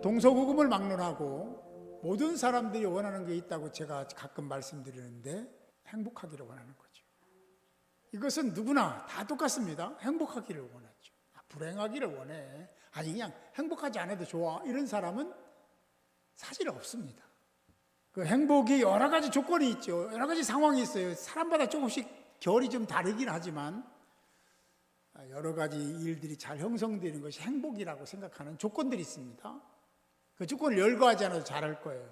동서고금을 막론하고 모든 사람들이 원하는 게 있다고 제가 가끔 말씀드리는데 행복하기를 원하는 거죠. 이것은 누구나 다 똑같습니다. 행복하기를 원하죠. 불행하기를 원해. 아니 그냥 행복하지 않아도 좋아. 이런 사람은 사실 없습니다. 그 행복이 여러 가지 조건이 있죠. 여러 가지 상황이 있어요. 사람마다 조금씩 결이 좀 다르긴 하지만 여러 가지 일들이 잘 형성되는 것이 행복이라고 생각하는 조건들이 있습니다. 그 조건을 열거하지 않아도 잘할 거예요.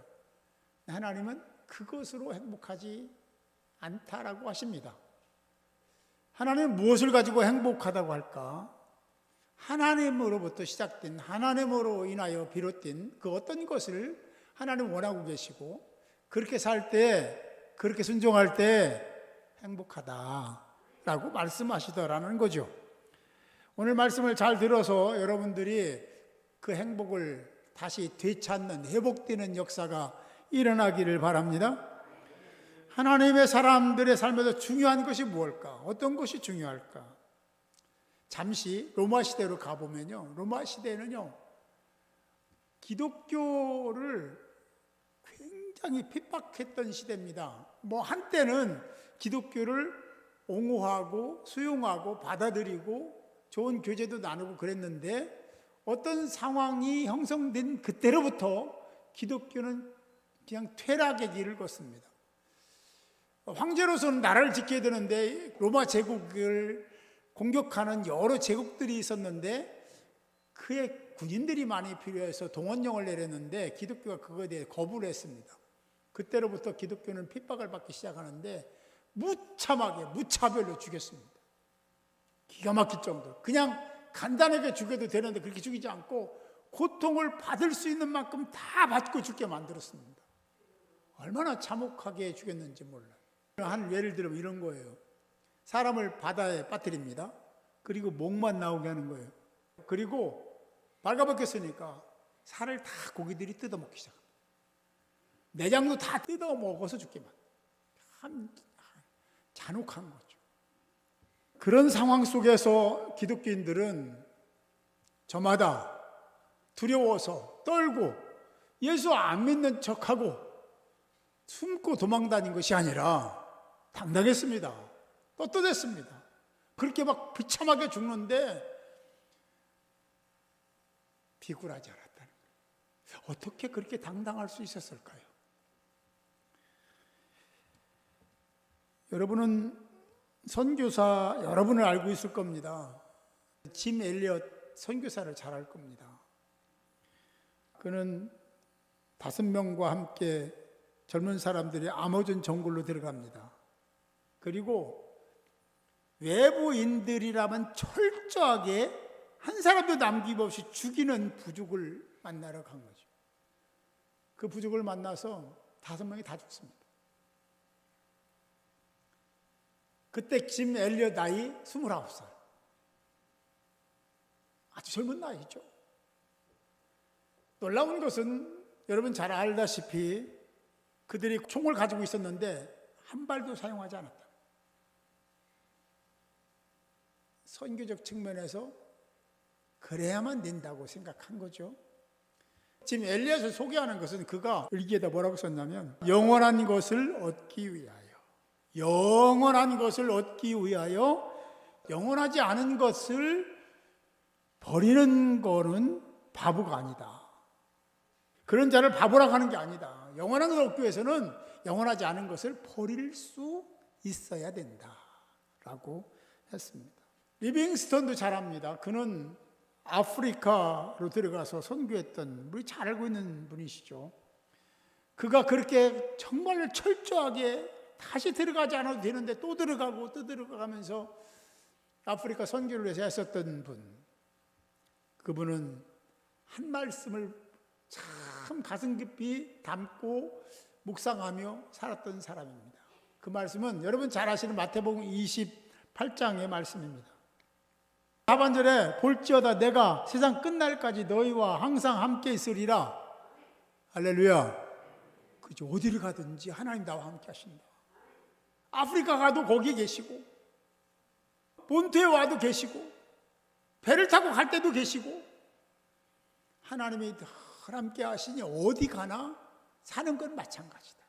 하나님은 그것으로 행복하지 않다라고 하십니다. 하나님은 무엇을 가지고 행복하다고 할까? 하나님으로부터 시작된, 하나님으로 인하여 비롯된 그 어떤 것을 하나님 원하고 계시고, 그렇게 살 때, 그렇게 순종할 때 행복하다라고 말씀하시더라는 거죠. 오늘 말씀을 잘 들어서 여러분들이 그 행복을 다시 되찾는, 회복되는 역사가 일어나기를 바랍니다. 하나님의 사람들의 삶에서 중요한 것이 무엇일까? 어떤 것이 중요할까? 잠시 로마 시대로 가보면요. 로마 시대는요, 기독교를 굉장히 핍박했던 시대입니다. 한때는 기독교를 옹호하고 수용하고 받아들이고 좋은 교제도 나누고 그랬는데 어떤 상황이 형성된 그때로부터 기독교는 그냥 퇴락의 길을 걷습니다. 황제로서는 나라를 지켜야 되는데 로마 제국을 공격하는 여러 제국들이 있었는데 그의 군인들이 많이 필요해서 동원령을 내렸는데 기독교가 그거에 대해 거부를 했습니다. 그때로부터 기독교는 핍박을 받기 시작하는데 무참하게 무차별로 죽였습니다. 기가 막힐 정도. 그냥 간단하게 죽여도 되는데 그렇게 죽이지 않고 고통을 받을 수 있는 만큼 다 받고 죽게 만들었습니다. 얼마나 참혹하게 죽였는지 몰라요. 한 예를 들면 이런 거예요. 사람을 바다에 빠뜨립니다. 그리고 목만 나오게 하는 거예요. 그리고 발가벗겼으니까 살을 다 고기들이 뜯어먹기 시작합니다. 내장도 다 뜯어먹어서 죽게 만들어요. 참 잔혹한 거죠. 그런 상황 속에서 기독교인들은 저마다 두려워서 떨고 예수 안 믿는 척하고 숨고 도망다닌 것이 아니라 당당했습니다. 떳떳했습니다. 그렇게 막 비참하게 죽는데 비굴하지 않았다는 거예요. 어떻게 그렇게 당당할 수 있었을까요? 여러분은 선교사 여러분을 알고 있을 겁니다. 짐 엘리엇 선교사를 잘 알 겁니다. 그는 5명과 함께 젊은 사람들이 아마존 정글로 들어갑니다. 그리고 외부인들이라면 철저하게 한 사람도 남김없이 죽이는 부족을 만나러 간 거죠. 그 부족을 만나서 5명이 다 죽습니다. 그때 짐 엘리엇 나이 29살. 아주 젊은 나이죠. 놀라운 것은 여러분 잘 알다시피 그들이 총을 가지고 있었는데 한 발도 사용하지 않았다. 선교적 측면에서 그래야만 된다고 생각한 거죠. 지금 엘리엇을 소개하는 것은 그가 일기에다 뭐라고 썼냐면 영원한 것을 얻기 위하여, 영원한 것을 얻기 위하여 영원하지 않은 것을 버리는 거는 바보가 아니다. 그런 자를 바보라고 하는 게 아니다. 영원한 것을 얻기 위해서는 영원하지 않은 것을 버릴 수 있어야 된다라고 했습니다. 리빙스턴도 잘합니다. 그는 아프리카로 들어가서 선교했던 우리 잘 알고 있는 분이시죠. 그가 그렇게 정말 철저하게 다시 들어가지 않아도 되는데 또 들어가고 또 들어가면서 아프리카 선교를 위해서 했었던 분. 그분은 한 말씀을 참 가슴 깊이 담고 묵상하며 살았던 사람입니다. 그 말씀은 여러분 잘 아시는 마태복음 28장의 말씀입니다. 하반절에 볼지어다 내가 세상 끝날까지 너희와 항상 함께 있으리라. 할렐루야. 그죠? 어디를 가든지 하나님 나와 함께 하신다. 아프리카 가도 거기에 계시고 본토에 와도 계시고 배를 타고 갈 때도 계시고 하나님이 함께 하시니 어디 가나 사는 건 마찬가지다.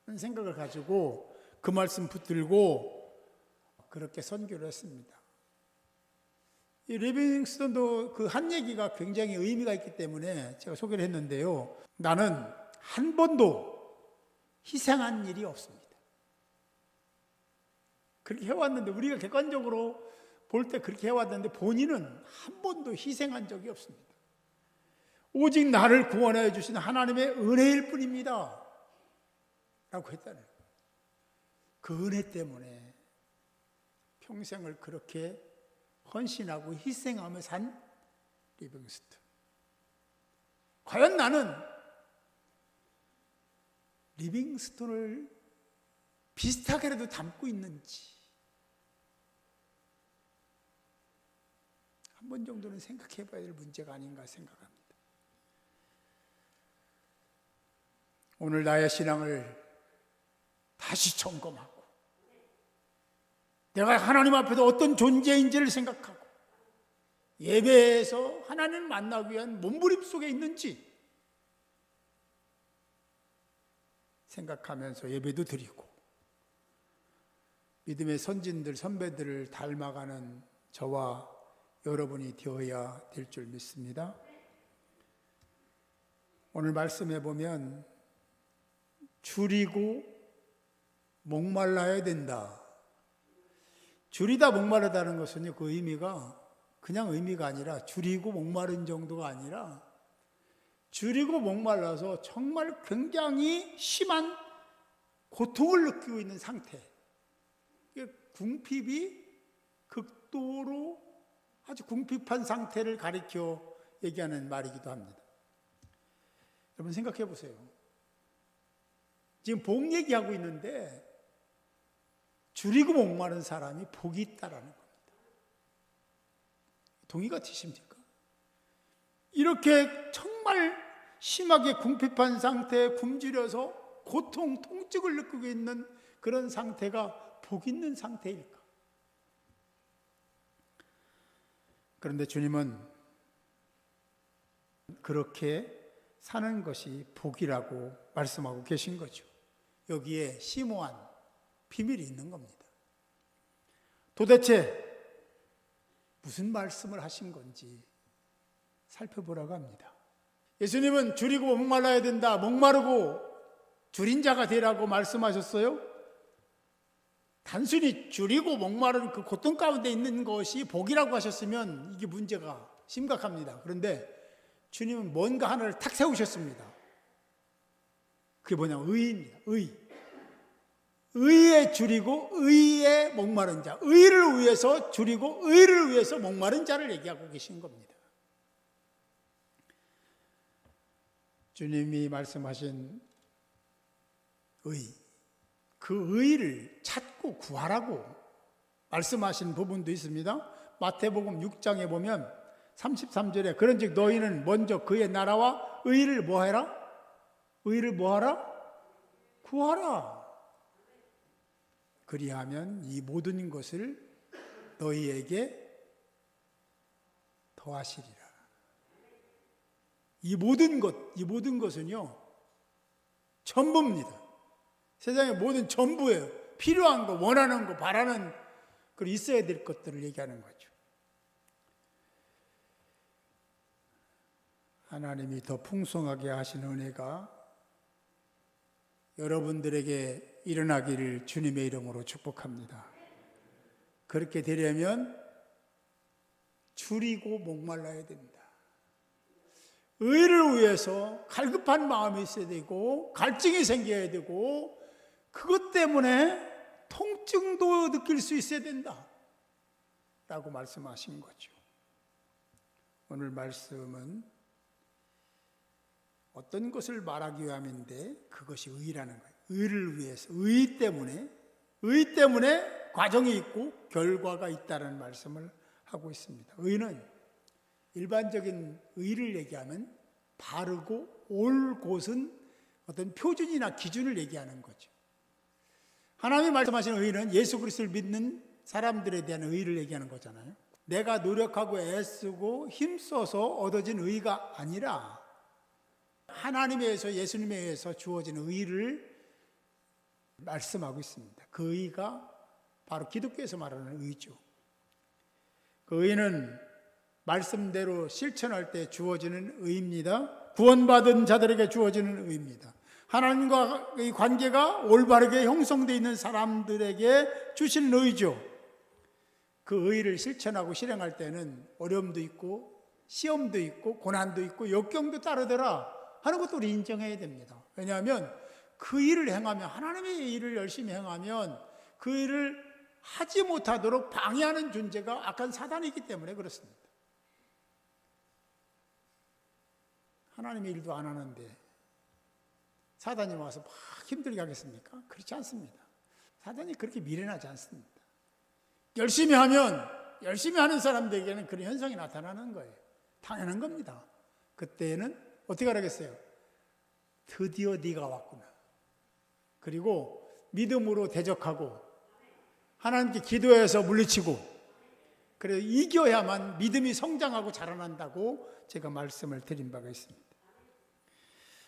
그런 생각을 가지고 그 말씀 붙들고 그렇게 선교를 했습니다. 이 리빙스턴도 그 한 얘기가 굉장히 의미가 있기 때문에 제가 소개를 했는데요. 나는 한 번도 희생한 일이 없습니다. 그렇게 해왔는데, 우리가 객관적으로 볼 때 그렇게 해왔는데 본인은 한 번도 희생한 적이 없습니다. 오직 나를 구원하여 주신 하나님의 은혜일 뿐입니다 라고 했다는 거예요. 그 은혜 때문에 평생을 그렇게 헌신하고 희생하며 산 리빙스턴. 과연 나는 리빙스턴을 비슷하게라도 닮고 있는지 한 번 정도는 생각해 봐야 될 문제가 아닌가 생각합니다. 오늘 나의 신앙을 다시 점검하고 내가 하나님 앞에서 어떤 존재인지를 생각하고 예배에서 하나님을 만나기 위한 몸부림 속에 있는지 생각하면서 예배도 드리고 믿음의 선진들, 선배들을 닮아가는 저와 여러분이 되어야 될 줄 믿습니다. 오늘 말씀해 보면 줄이고 목말라야 된다. 줄이다 목마르다는 것은 그 의미가 그냥 의미가 아니라 줄이고 목마른 정도가 아니라 줄이고 목말라서 정말 굉장히 심한 고통을 느끼고 있는 상태. 궁핍이 극도로 아주 궁핍한 상태를 가리켜 얘기하는 말이기도 합니다. 여러분 생각해 보세요. 지금 복 얘기하고 있는데 줄이고 목마른 사람이 복이 있다라는 겁니다. 동의가 되십니까? 이렇게 정말 심하게 궁핍한 상태에 굶주려서 고통, 통증을 느끼고 있는 그런 상태가 복 있는 상태일까? 그런데 주님은 그렇게 사는 것이 복이라고 말씀하고 계신 거죠. 여기에 심오한 비밀이 있는 겁니다. 도대체 무슨 말씀을 하신 건지 살펴보라고 합니다. 예수님은 줄이고 목말라야 된다, 목마르고 줄인 자가 되라고 말씀하셨어요? 단순히 줄이고 목마른 그 고통 가운데 있는 것이 복이라고 하셨으면 이게 문제가 심각합니다. 그런데 주님은 뭔가 하나를 탁 세우셨습니다. 그게 뭐냐면 의입니다. 의에 줄이고 의에 목마른 자, 의를 위해서 줄이고 의를 위해서 목마른 자를 얘기하고 계신 겁니다. 주님이 말씀하신 의, 그 의를 찾고 구하라고 말씀하신 부분도 있습니다. 마태복음 6장에 보면 33절에 그런즉 너희는 먼저 그의 나라와 의를 뭐해라? 의를 뭐하라? 구하라. 그리하면 이 모든 것을 너희에게 더하시리라. 이 모든 것은요 전부입니다. 세상의 모든 전부예요. 필요한 거, 원하는 거, 바라는 그 있어야 될 것들을 얘기하는 거죠. 하나님이 더 풍성하게 하신 은혜가 여러분들에게 일어나기를 주님의 이름으로 축복합니다. 그렇게 되려면 줄이고 목말라야 됩니다. 의를 위해서 갈급한 마음이 있어야 되고 갈증이 생겨야 되고 그것 때문에 통증도 느낄 수 있어야 된다 라고 말씀하신 거죠. 오늘 말씀은 어떤 것을 말하기 위함인데 그것이 의라는 거예요. 의를 위해서, 의 때문에 과정이 있고 결과가 있다는 말씀을 하고 있습니다. 의는 일반적인 의를 얘기하면 바르고 옳곳은 어떤 표준이나 기준을 얘기하는 거죠. 하나님이 말씀하시는 의는 예수 그리스도를 믿는 사람들에 대한 의를 얘기하는 거잖아요. 내가 노력하고 애쓰고 힘써서 얻어진 의가 아니라 하나님에 의해서 예수님에 의해서 주어진 의를 말씀하고 있습니다. 그 의가 바로 기독교에서 말하는 의죠. 그 의는 말씀대로 실천할 때 주어지는 의입니다. 구원받은 자들에게 주어지는 의입니다. 하나님과의 관계가 올바르게 형성되어 있는 사람들에게 주시는 의죠. 그 의를 실천하고 실행할 때는 어려움도 있고 시험도 있고 고난도 있고 역경도 따르더라 하는 것도 우리 인정해야 됩니다. 왜냐하면 그 일을 행하면, 하나님의 일을 열심히 행하면 그 일을 하지 못하도록 방해하는 존재가 악한 사단이기 때문에 그렇습니다. 하나님의 일도 안 하는데 사단이 와서 막 힘들게 하겠습니까? 그렇지 않습니다. 사단이 그렇게 미련하지 않습니다. 열심히 하면, 열심히 하는 사람들에게는 그런 현상이 나타나는 거예요. 당연한 겁니다. 그때는 어떻게 하라겠어요? 드디어 네가 왔구나. 그리고 믿음으로 대적하고 하나님께 기도해서 물리치고, 그래서 이겨야만 믿음이 성장하고 자라난다고 제가 말씀을 드린 바가 있습니다.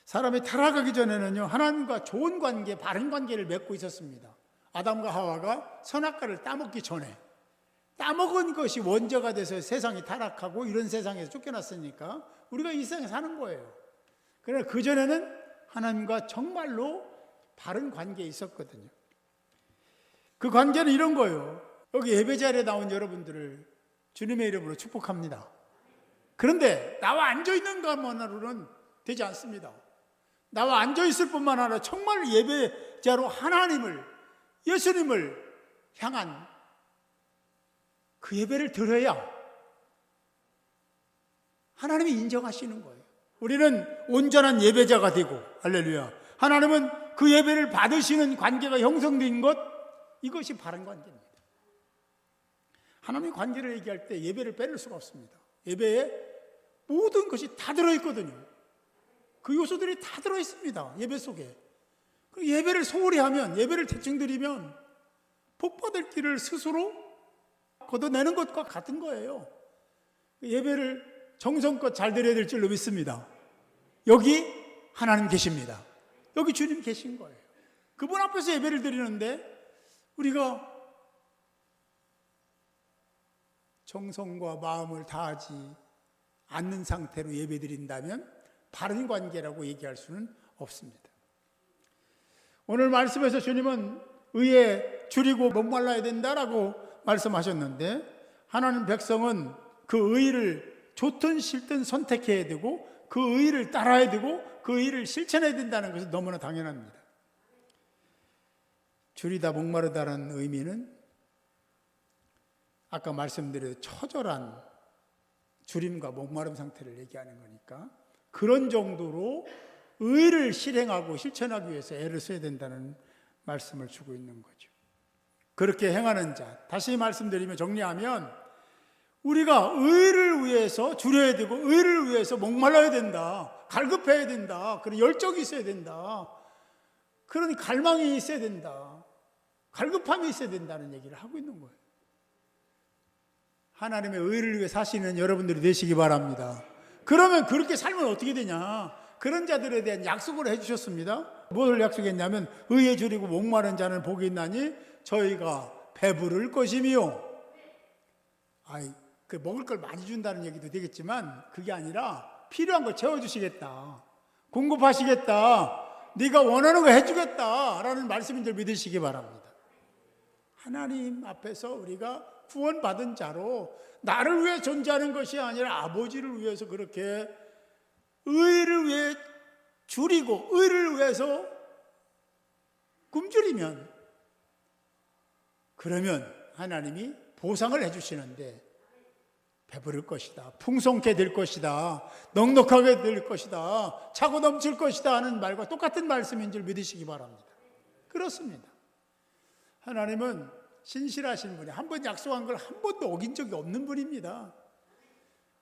사람이 타락하기 전에는요, 하나님과 좋은 관계, 바른 관계를 맺고 있었습니다. 아담과 하와가 선악과를 따먹기 전에 따먹은 것이 원죄가 돼서 세상이 타락하고 이런 세상에서 쫓겨났으니까 우리가 이 세상에 사는 거예요. 그러나 그전에는 하나님과 정말로 바른 관계에 있었거든요. 그 관계는 이런 거예요. 여기 예배 자리에 나온 여러분들을 주님의 이름으로 축복합니다. 그런데 나와 앉아있는 것만으로는 되지 않습니다. 나와 앉아있을 뿐만 아니라 정말 예배자로 하나님을, 예수님을 향한 그 예배를 드려야 하나님이 인정하시는 거예요. 우리는 온전한 예배자가 되고, 할렐루야, 하나님은 그 예배를 받으시는 관계가 형성된 것, 이것이 바른 관계입니다. 하나님의 관계를 얘기할 때 예배를 빼놓을 수가 없습니다. 예배에 모든 것이 다 들어있거든요. 그 요소들이 다 들어있습니다. 예배 속에. 예배를 소홀히 하면, 예배를 대충 드리면 복받을 길을 스스로 걷어내는 것과 같은 거예요. 예배를 정성껏 잘 드려야 될 줄로 믿습니다. 여기 하나님 계십니다. 여기 주님 계신 거예요. 그분 앞에서 예배를 드리는데 우리가 정성과 마음을 다하지 않는 상태로 예배 드린다면 바른 관계라고 얘기할 수는 없습니다. 오늘 말씀에서 주님은 의에 줄이고 목말라야 된다라고 말씀하셨는데, 하나님 백성은 그 의를 좋든 싫든 선택해야 되고 그 의를 따라야 되고 그 의를 실천해야 된다는 것은 너무나 당연합니다. 줄이다 목마르다는 의미는 아까 말씀드린 처절한 줄임과 목마름 상태를 얘기하는 거니까 그런 정도로 의를 실행하고 실천하기 위해서 애를 써야 된다는 말씀을 주고 있는 거죠. 그렇게 행하는 자, 다시 말씀드리면 정리하면 우리가 의를 위해서 줄여야 되고 의를 위해서 목말라야 된다, 갈급해야 된다, 그런 열정이 있어야 된다, 그런 갈망이 있어야 된다, 갈급함이 있어야 된다는 얘기를 하고 있는 거예요. 하나님의 의를 위해 사시는 여러분들이 되시기 바랍니다. 그러면 그렇게 살면 어떻게 되냐? 그런 자들에 대한 약속을 해주셨습니다. 무엇을 약속했냐면 의에 줄이고 목마른 자는 복이 있나니 저희가 배부를 것이며, 그 먹을 걸 많이 준다는 얘기도 되겠지만 그게 아니라 필요한 걸 채워주시겠다, 공급하시겠다, 네가 원하는 거 해주겠다라는 말씀인 줄 믿으시기 바랍니다. 하나님 앞에서 우리가 구원받은 자로 나를 위해 존재하는 것이 아니라 아버지를 위해서 그렇게 의를 위해 줄이고 의를 위해서 굶주리면, 그러면 하나님이 보상을 해주시는데 배부를 것이다, 풍성케 될 것이다, 넉넉하게 될 것이다, 차고 넘칠 것이다 하는 말과 똑같은 말씀인 줄 믿으시기 바랍니다. 그렇습니다. 하나님은 신실하신 분이, 한 번 약속한 걸 한 번도 어긴 적이 없는 분입니다.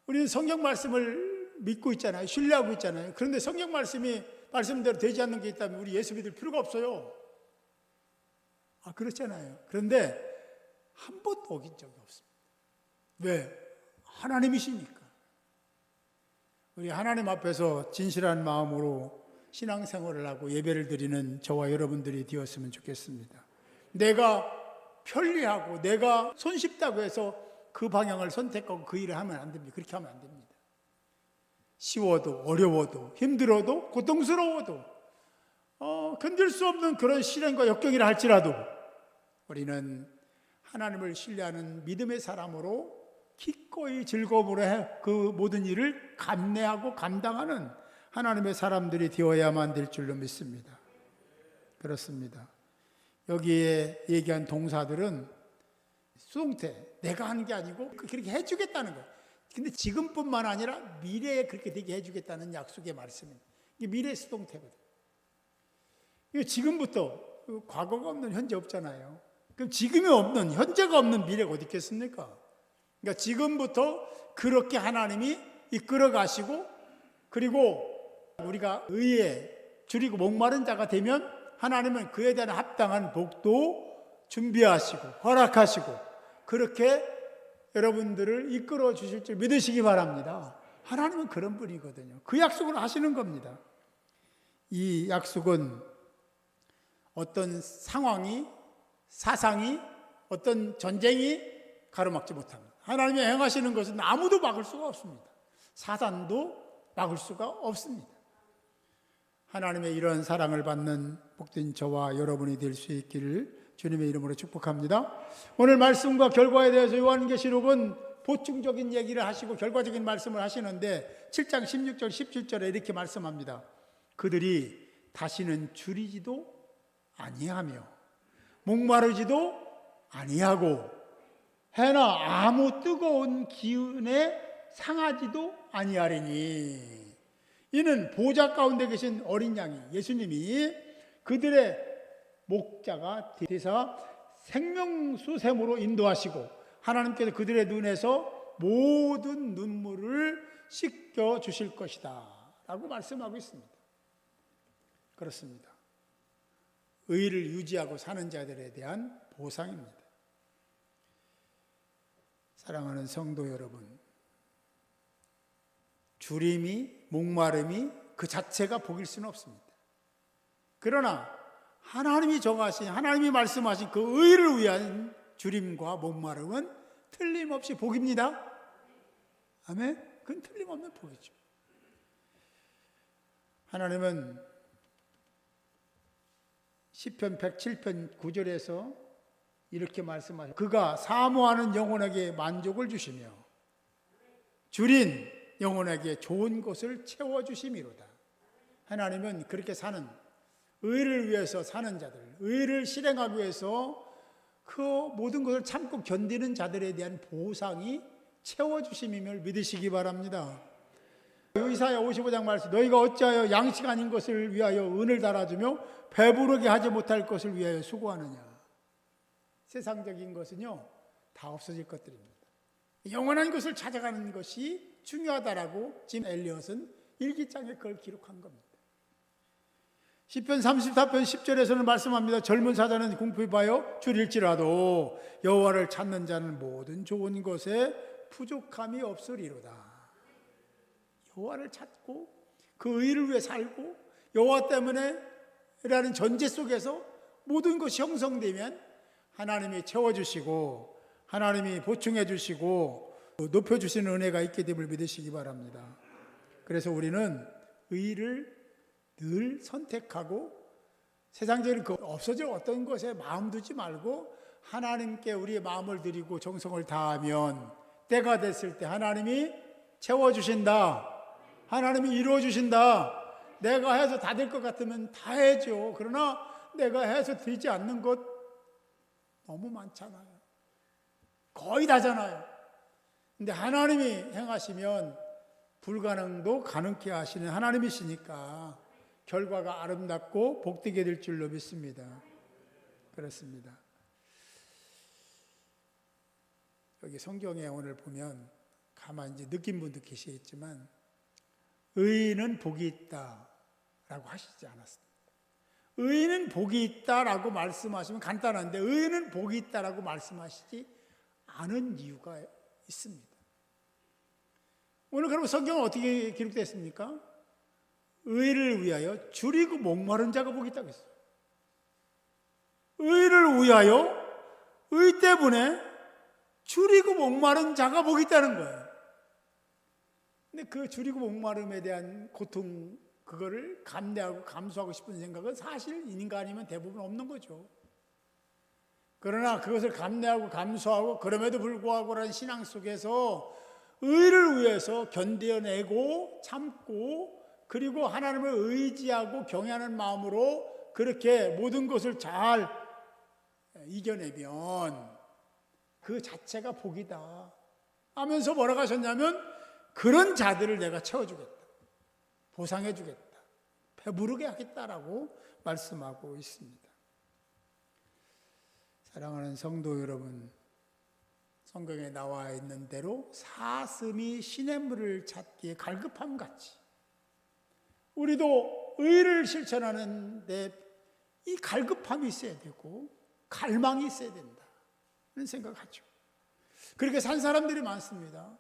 우리는 성경 말씀을 믿고 있잖아요. 신뢰하고 있잖아요. 그런데 성경 말씀이 말씀대로 되지 않는 게 있다면 우리 예수 믿을 필요가 없어요. 그렇잖아요. 그런데 한 번도 어긴 적이 없습니다. 왜? 하나님이시니까. 우리 하나님 앞에서 진실한 마음으로 신앙생활을 하고 예배를 드리는 저와 여러분들이 되었으면 좋겠습니다. 내가 편리하고 내가 손쉽다고 해서 그 방향을 선택하고 그 일을 하면 안 됩니다. 그렇게 하면 안 됩니다. 쉬워도 어려워도 힘들어도 고통스러워도 견딜 수 없는 그런 시련과 역경이라 할지라도 우리는 하나님을 신뢰하는 믿음의 사람으로 기꺼이 즐거움으로 그 모든 일을 감내하고 감당하는 하나님의 사람들이 되어야만 될 줄로 믿습니다. 그렇습니다. 여기에 얘기한 동사들은 수동태, 내가 하는 게 아니고 그렇게 해주겠다는 거예요. 근데 지금뿐만 아니라 미래에 그렇게 되게 해주겠다는 약속의 말씀입니다. 이게 미래 수동태거든요. 이게 지금부터 과거가 없는 현재 없잖아요. 그럼 지금이 없는, 현재가 없는 미래가 어디 있겠습니까? 그러니까 지금부터 그렇게 하나님이 이끌어 가시고, 그리고 우리가 의에 줄이고 목마른 자가 되면 하나님은 그에 대한 합당한 복도 준비하시고 허락하시고 그렇게 여러분들을 이끌어 주실 줄 믿으시기 바랍니다. 하나님은 그런 분이거든요. 그 약속을 하시는 겁니다. 이 약속은 어떤 상황이, 사상이, 어떤 전쟁이 가로막지 못합니다. 하나님이 행하시는 것은 아무도 막을 수가 없습니다. 사단도 막을 수가 없습니다. 하나님의 이런 사랑을 받는 복된 저와 여러분이 될 수 있기를 주님의 이름으로 축복합니다. 오늘 말씀과 결과에 대해서 요한계시록은 보충적인 얘기를 하시고 결과적인 말씀을 하시는데 7장 16절 17절에 이렇게 말씀합니다. 그들이 다시는 줄이지도 아니하며 목마르지도 아니하고 해나 아무 뜨거운 기운에 상하지도 아니하리니 이는 보좌 가운데 계신 어린 양이 예수님이 그들의 목자가 되사 생명수샘으로 인도하시고 하나님께서 그들의 눈에서 모든 눈물을 씻겨 주실 것이다 라고 말씀하고 있습니다. 그렇습니다. 의를 유지하고 사는 자들에 대한 보상입니다. 사랑하는 성도 여러분, 주림이, 목마름이 그 자체가 복일 수는 없습니다. 그러나 하나님이 정하신, 하나님이 말씀하신 그 의를 위한 주림과 목마름은 틀림없이 복입니다. 아멘? 그건 틀림없는 복이죠. 하나님은 시편 107편 9절에서 이렇게 말씀하셨습니다. 그가 사모하는 영혼에게 만족을 주시며 줄인 영혼에게 좋은 것을 채워주심이로다. 하나님은 그렇게 사는, 의를 위해서 사는 자들, 의를 실행하기 위해서 그 모든 것을 참고 견디는 자들에 대한 보상이 채워주심임을 믿으시기 바랍니다. 이사야 55장 말씀, 너희가 어찌하여 양식 아닌 것을 위하여 은을 달아주며 배부르게 하지 못할 것을 위하여 수고하느냐. 세상적인 것은요 다 없어질 것들입니다. 영원한 것을 찾아가는 것이 중요하다라고 짐 엘리엇은 일기장에 그걸 기록한 겁니다. 시편 34편 10절에서는 말씀합니다. 젊은 사자는 궁핍하여 줄일지라도 여호와를 찾는 자는 모든 좋은 것에 부족함이 없으리로다. 여호와를 찾고 그 의를 위해 살고 여호와 때문에 라는 전제 속에서 모든 것이 형성되면 하나님이 채워주시고 하나님이 보충해 주시고 높여주시는 은혜가 있게 됨을 믿으시기 바랍니다. 그래서 우리는 의를 늘 선택하고 세상적인 그 없어질 어떤 것에 마음 두지 말고 하나님께 우리의 마음을 드리고 정성을 다하면 때가 됐을 때 하나님이 채워주신다. 하나님이 이루어주신다. 내가 해서 다 될 것 같으면 다 해줘. 그러나 내가 해서 되지 않는 것 너무 많잖아요. 거의 다잖아요. 근데 하나님이 행하시면 불가능도 가능케 하시는 하나님이시니까 결과가 아름답고 복되게 될 줄로 믿습니다. 그렇습니다. 여기 성경에 오늘 보면 가만히 이제 느낀 분도 계시겠지만 의인은 복이 있다라고 하시지 않았습니다. 의인은 복이 있다라고 말씀하시면 간단한데 의인은 복이 있다라고 말씀하시지 않은 이유가 있습니다. 오늘 그럼 성경은 어떻게 기록됐습니까? 의를 위하여 줄이고 목마른 자가 복이 있다고 했어요. 의를 위하여, 의 때문에 줄이고 목마른 자가 복이 있다는 거예요. 근데 그 줄이고 목마름에 대한 고통, 그거를 감내하고 감수하고 싶은 생각은 사실 인간 아니면 대부분 없는 거죠. 그러나 그것을 감내하고 감수하고 그럼에도 불구하고라는 신앙 속에서 의를 위해서 견뎌내고 참고, 그리고 하나님을 의지하고 경외하는 마음으로 그렇게 모든 것을 잘 이겨내면 그 자체가 복이다 하면서 뭐라고 하셨냐면, 그런 자들을 내가 채워주겠다, 보상해주겠다, 배부르게 하겠다라고 말씀하고 있습니다. 사랑하는 성도 여러분, 성경에 나와 있는 대로 사슴이 시냇물을 찾기에 갈급함 같이 우리도 의를 실천하는데 이 갈급함이 있어야 되고 갈망이 있어야 된다는 생각하죠. 그렇게 산 사람들이 많습니다.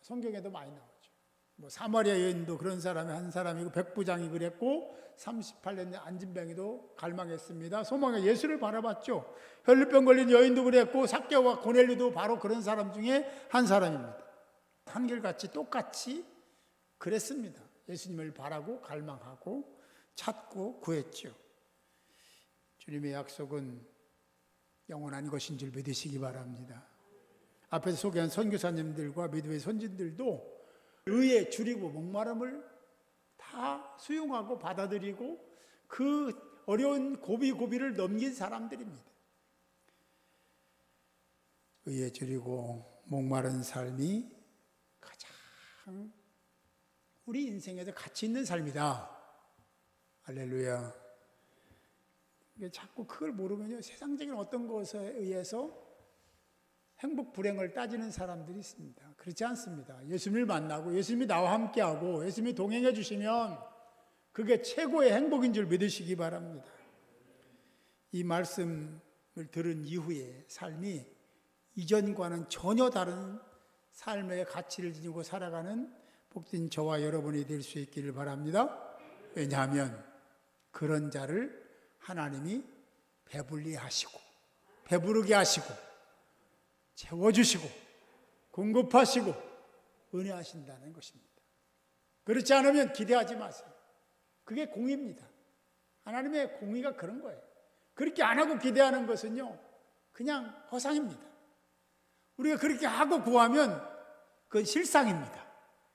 성경에도 많이 나오죠. 사마리아 여인도 그런 사람이 한 사람이고, 백부장이 그랬고, 38년 안진뱅이도 갈망했습니다. 소망의 예수를 바라봤죠. 혈루병 걸린 여인도 그랬고, 삭개와 고넬료도 바로 그런 사람 중에 한 사람입니다. 한결같이 똑같이 그랬습니다. 예수님을 바라고 갈망하고 찾고 구했죠. 주님의 약속은 영원한 것인 줄 믿으시기 바랍니다. 앞에서 소개한 선교사님들과 믿음의 선진들도 의에 줄이고 목마름을 다 수용하고 받아들이고 그 어려운 고비고비를 넘긴 사람들입니다. 의에 줄이고 목마른 삶이 가장 우리 인생에서 가치 있는 삶이다. 할렐루야. 자꾸 그걸 모르면요, 세상적인 어떤 것에 의해서 행복 불행을 따지는 사람들이 있습니다. 그렇지 않습니다. 예수님을 만나고 예수님이 나와 함께하고 예수님이 동행해 주시면 그게 최고의 행복인 줄 믿으시기 바랍니다. 이 말씀을 들은 이후에 삶이 이전과는 전혀 다른 삶의 가치를 지니고 살아가는 복된 저와 여러분이 될 수 있기를 바랍니다. 왜냐하면 그런 자를 하나님이 배불리 하시고 배부르게 하시고 채워주시고 공급하시고 은혜하신다는 것입니다. 그렇지 않으면 기대하지 마세요. 그게 공의입니다. 하나님의 공의가 그런 거예요. 그렇게 안 하고 기대하는 것은요, 그냥 허상입니다. 우리가 그렇게 하고 구하면 그건 실상입니다.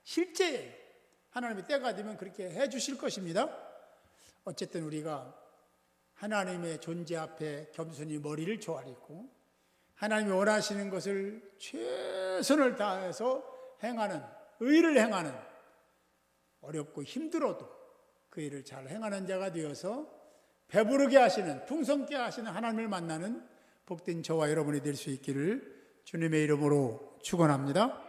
실제예요. 하나님의 때가 되면 그렇게 해 주실 것입니다. 어쨌든 우리가 하나님의 존재 앞에 겸손히 머리를 조아리고 하나님이 원하시는 것을 최선을 다해서 행하는, 의를 행하는, 어렵고 힘들어도 그 일을 잘 행하는 자가 되어서 배부르게 하시는, 풍성케 하시는 하나님을 만나는 복된 저와 여러분이 될 수 있기를 주님의 이름으로 축원합니다.